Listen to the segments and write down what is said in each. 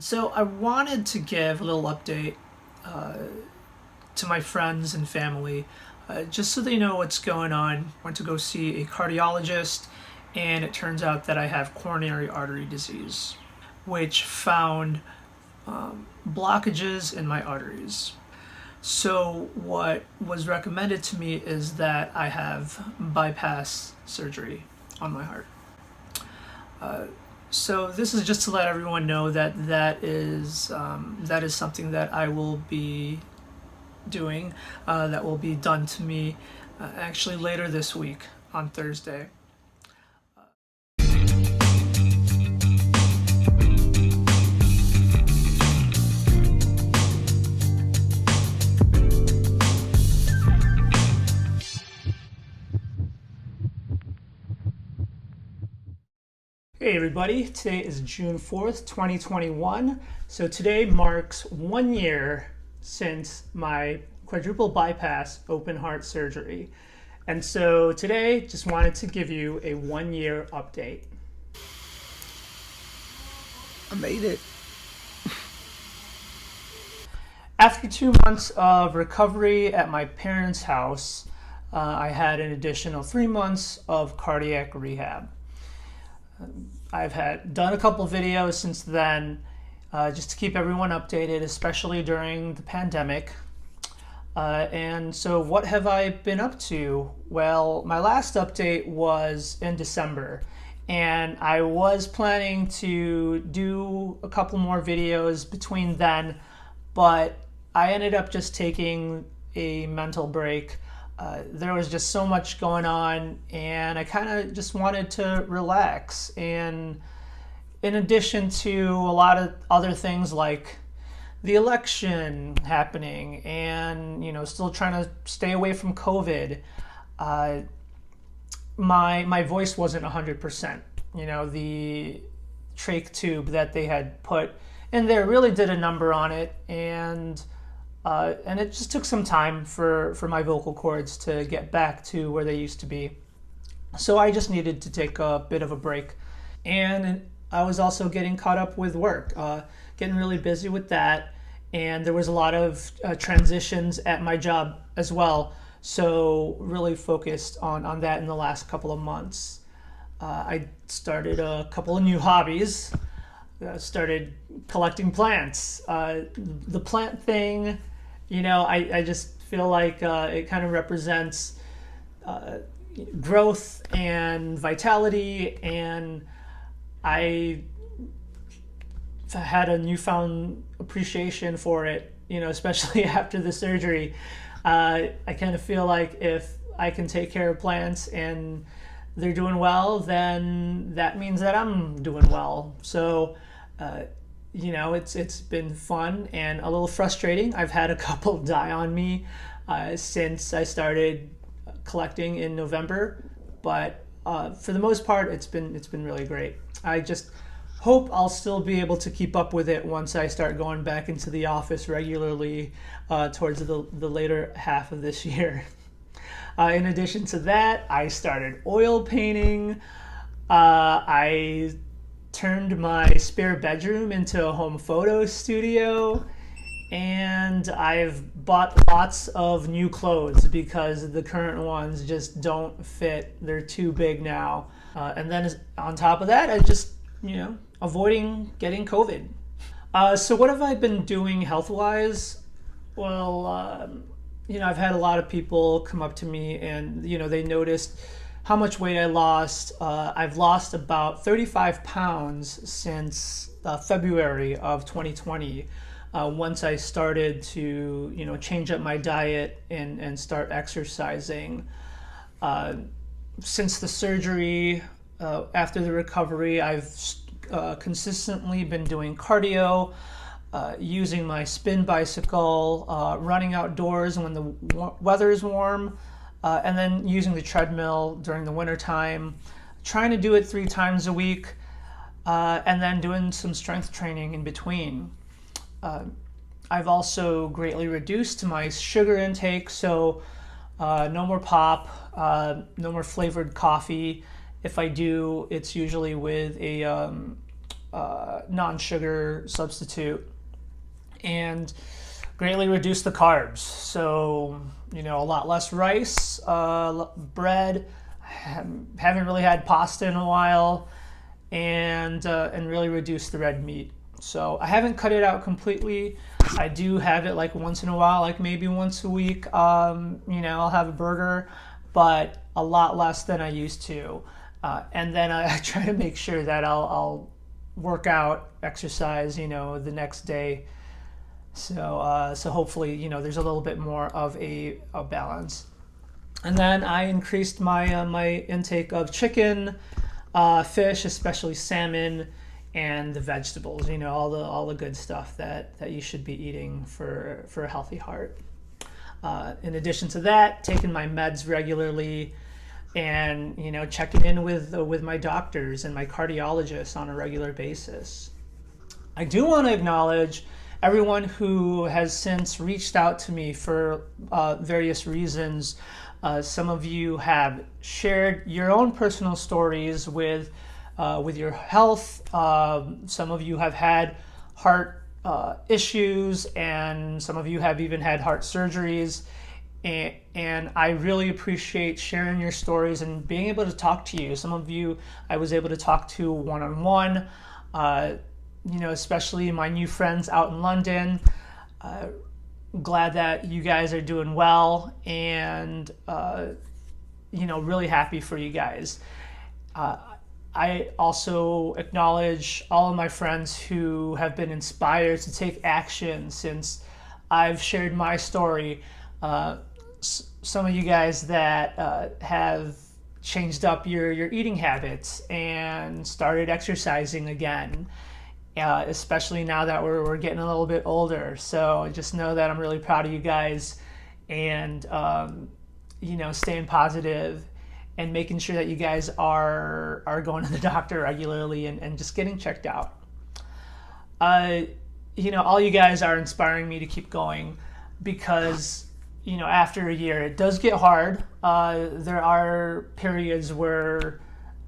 So I wanted to give a little update uh, to my friends and family, just so they know what's going on. Went to go see a cardiologist, and it turns out that I have coronary artery disease, which found blockages in my arteries. So what was recommended to me is that I have bypass surgery on my heart. So this is just to let everyone know that that is something that I will be doing. That will be done to me actually later this week on Thursday. Hey everybody, today is June 4th, 2021. So today marks 1 year since my quadruple bypass open heart surgery. And so today just wanted to give you a 1 year update. I made it. After 2 months of recovery at my parents' house, I had an additional 3 months of cardiac rehab. I've had done a couple videos since then, just to keep everyone updated, especially during the pandemic. And so what have I been up to? Well, my last update was in December, and I was planning to do a couple more videos between then, but I ended up just taking a mental break. There was just so much going on, and I kind of just wanted to relax. And in addition to a lot of other things like the election happening and still trying to stay away from COVID, my voice wasn't 100%. The trach tube that they had put in there really did a number on it, and it just took some time for my vocal cords to get back to where they used to be. So I just needed to take a bit of a break. And I was also getting caught up with work, getting really busy with that. And there was a lot of transitions at my job as well. So really focused on that in the last couple of months. I started a couple of new hobbies. Started collecting plants. The plant thing, I just feel like it kind of represents growth and vitality, and I had a newfound appreciation for it, especially after the surgery. I kind of feel like if I can take care of plants and they're doing well, then that means that I'm doing well. So it's been fun and a little frustrating. I've had a couple die on me since I started collecting in November, but for the most part, it's been really great. I just hope I'll still be able to keep up with it once I start going back into the office regularly towards the later half of this year. In addition to that, I started oil painting. I turned my spare bedroom into a home photo studio, and I've bought lots of new clothes because the current ones just don't fit. They're too big now. And then on top of that, I just, avoiding getting COVID. So what have I been doing health-wise? Well, I've had a lot of people come up to me and, they noticed how much weight I lost. I've lost about 35 pounds since February of 2020. Once I started to, change up my diet and start exercising. Since the surgery, after the recovery, I've consistently been doing cardio, using my spin bicycle, running outdoors when the weather is warm, and then using the treadmill during the winter time, trying to do it 3 times a week, and then doing some strength training in between. I've also greatly reduced my sugar intake, so no more pop, no more flavored coffee. If I do, it's usually with a non-sugar substitute, and greatly reduced the carbs. So, a lot less rice, bread. Haven't really had pasta in a while, and really reduced the red meat. So I haven't cut it out completely. I do have it like once in a while, like maybe once a week. I'll have a burger, but a lot less than I used to. And then I try to make sure that I'll work out, exercise, the next day. So hopefully, there's a little bit more of a balance. And then I increased my my intake of chicken, fish, especially salmon, and the vegetables. All the good stuff that you should be eating for a healthy heart. In addition to that, taking my meds regularly, and checking in with my doctors and my cardiologists on a regular basis. I do want to acknowledge everyone who has since reached out to me for various reasons. Some of you have shared your own personal stories with your health. Some of you have had heart issues, and some of you have even had heart surgeries. And I really appreciate sharing your stories and being able to talk to you. Some of you I was able to talk to one-on-one, especially my new friends out in London. Glad that you guys are doing well, and really happy for you guys. I also acknowledge all of my friends who have been inspired to take action since I've shared my story. Some of you guys that have changed up your eating habits and started exercising again, especially now that we're getting a little bit older. So just know that I'm really proud of you guys, and staying positive and making sure that you guys are going to the doctor regularly and just getting checked out. All you guys are inspiring me to keep going, because after a year it does get hard. There are periods where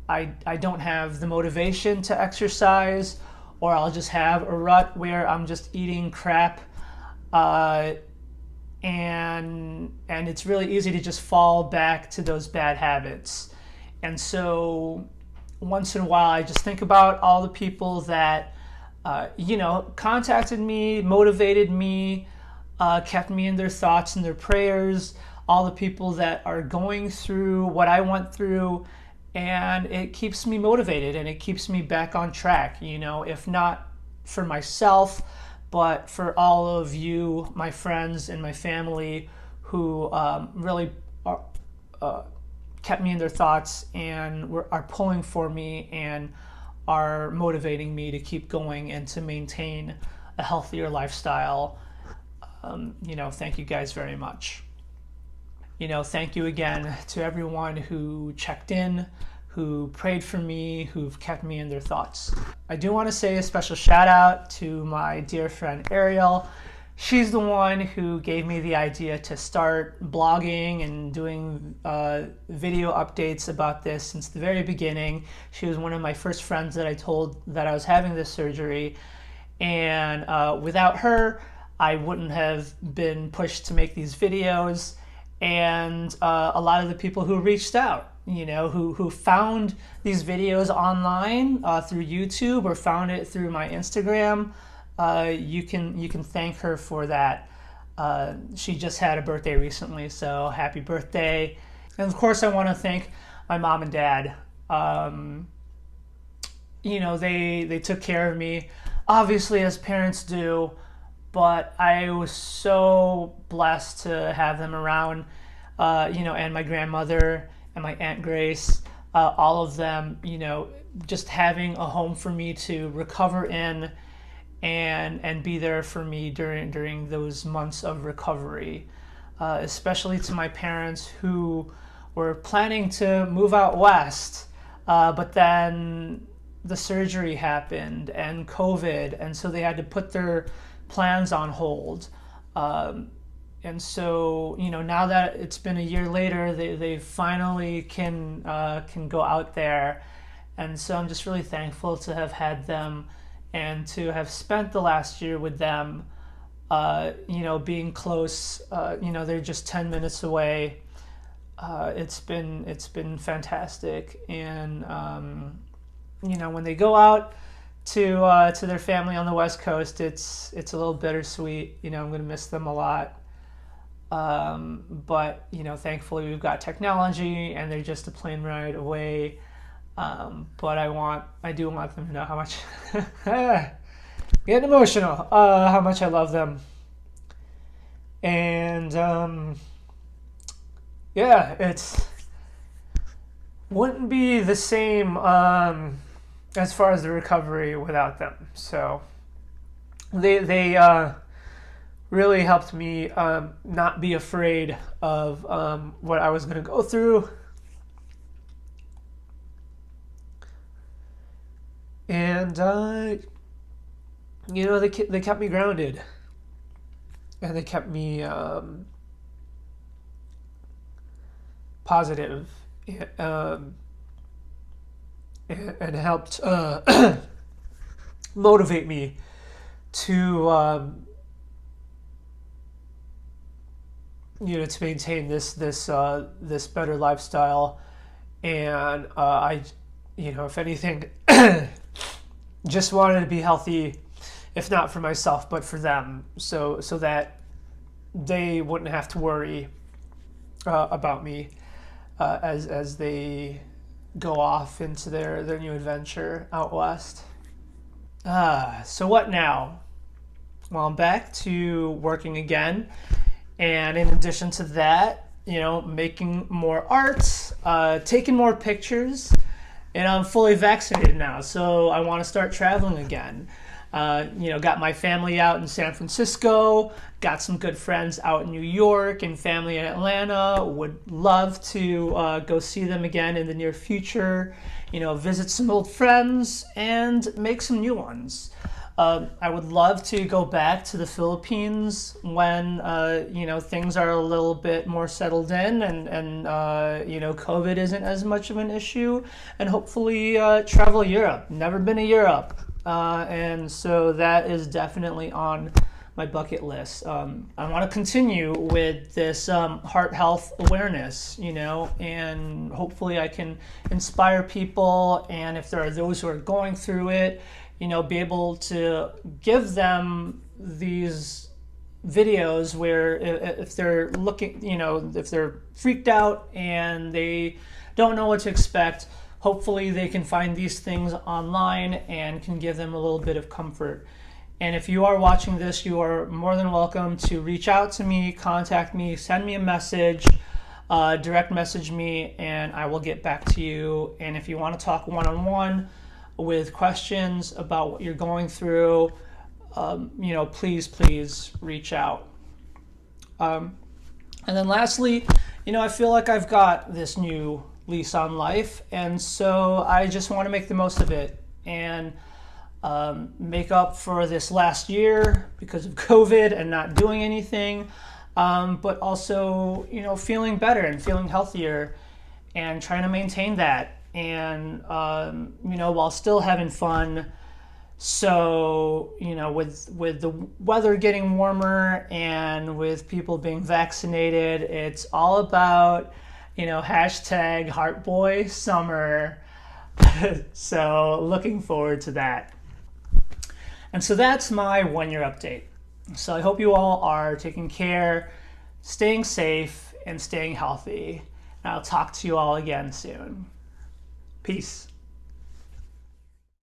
I don't have the motivation to exercise, or I'll just have a rut where I'm just eating crap, and it's really easy to just fall back to those bad habits. And so once in a while I just think about all the people that contacted me, motivated me, kept me in their thoughts and their prayers, all the people that are going through what I went through, and it keeps me motivated and it keeps me back on track, if not for myself, but for all of you, my friends and my family, who really kept me in their thoughts and are pulling for me and are motivating me to keep going and to maintain a healthier lifestyle. Thank you guys very much. Thank you again to everyone who checked in, who prayed for me, who've kept me in their thoughts. I do want to say a special shout out to my dear friend Ariel. She's the one who gave me the idea to start blogging and doing video updates about this since the very beginning. She was one of my first friends that I told that I was having this surgery, and without her, I wouldn't have been pushed to make these videos. And a lot of the people who reached out, who found these videos online through YouTube or found it through my Instagram, you can thank her for that. She just had a birthday recently, so happy birthday. And of course I want to thank my mom and dad. They took care of me, obviously, as parents do, but I was so blessed to have them around, and my grandmother and my Aunt Grace, all of them, just having a home for me to recover in and be there for me during those months of recovery, especially to my parents who were planning to move out west, but then the surgery happened and COVID, and so they had to put their plans on hold. And so, now that it's been a year later, they finally can go out there And so I'm just really thankful to have had them and to have spent the last year with them, being close. They're just 10 minutes away. It's been fantastic. And, when they go out to their family on the West Coast, it's a little bittersweet. I'm going to miss them a lot. But thankfully we've got technology, and they're just a plane ride away. But I do want them to know how much getting emotional, how much I love them. And it's wouldn't be the same as far as the recovery without them. So they really helped me not be afraid of what I was going to go through. And they kept me grounded, and they kept me positive, and helped motivate me to to maintain this better lifestyle. And if anything, just wanted to be healthy, if not for myself, but for them, so that they wouldn't have to worry about me as they go off into their new adventure out west. So what now? Well, I'm back to working again, and in addition to that, making more art, taking more pictures. And I'm fully vaccinated now, so I want to start traveling again. Got my family out in San Francisco, got some good friends out in New York, and family in Atlanta. Would love to go see them again in the near future, visit some old friends and make some new ones. I would love to go back to the Philippines when things are a little bit more settled in, and COVID isn't as much of an issue, and hopefully travel Europe. Never been to Europe, and so that is definitely on my bucket list. I want to continue with this heart health awareness, and hopefully I can inspire people, and if there are those who are going through it, be able to give them these videos where if they're looking, if they're freaked out and they don't know what to expect, hopefully they can find these things online and can give them a little bit of comfort. And if you are watching this, you are more than welcome to reach out to me, contact me, send me a message, direct message me, and I will get back to you. And if you want to talk one-on-one with questions about what you're going through, please reach out. And then lastly, I feel like I've got this new lease on life, and so I just want to make the most of it and make up for this last year because of COVID and not doing anything, but also, feeling better and feeling healthier and trying to maintain that. And, while still having fun. So, with the weather getting warmer and with people being vaccinated, it's all about, hashtag Heartboy Summer. So looking forward to that. And so that's my 1 year update. So I hope you all are taking care, staying safe, and staying healthy. And I'll talk to you all again soon. Peace.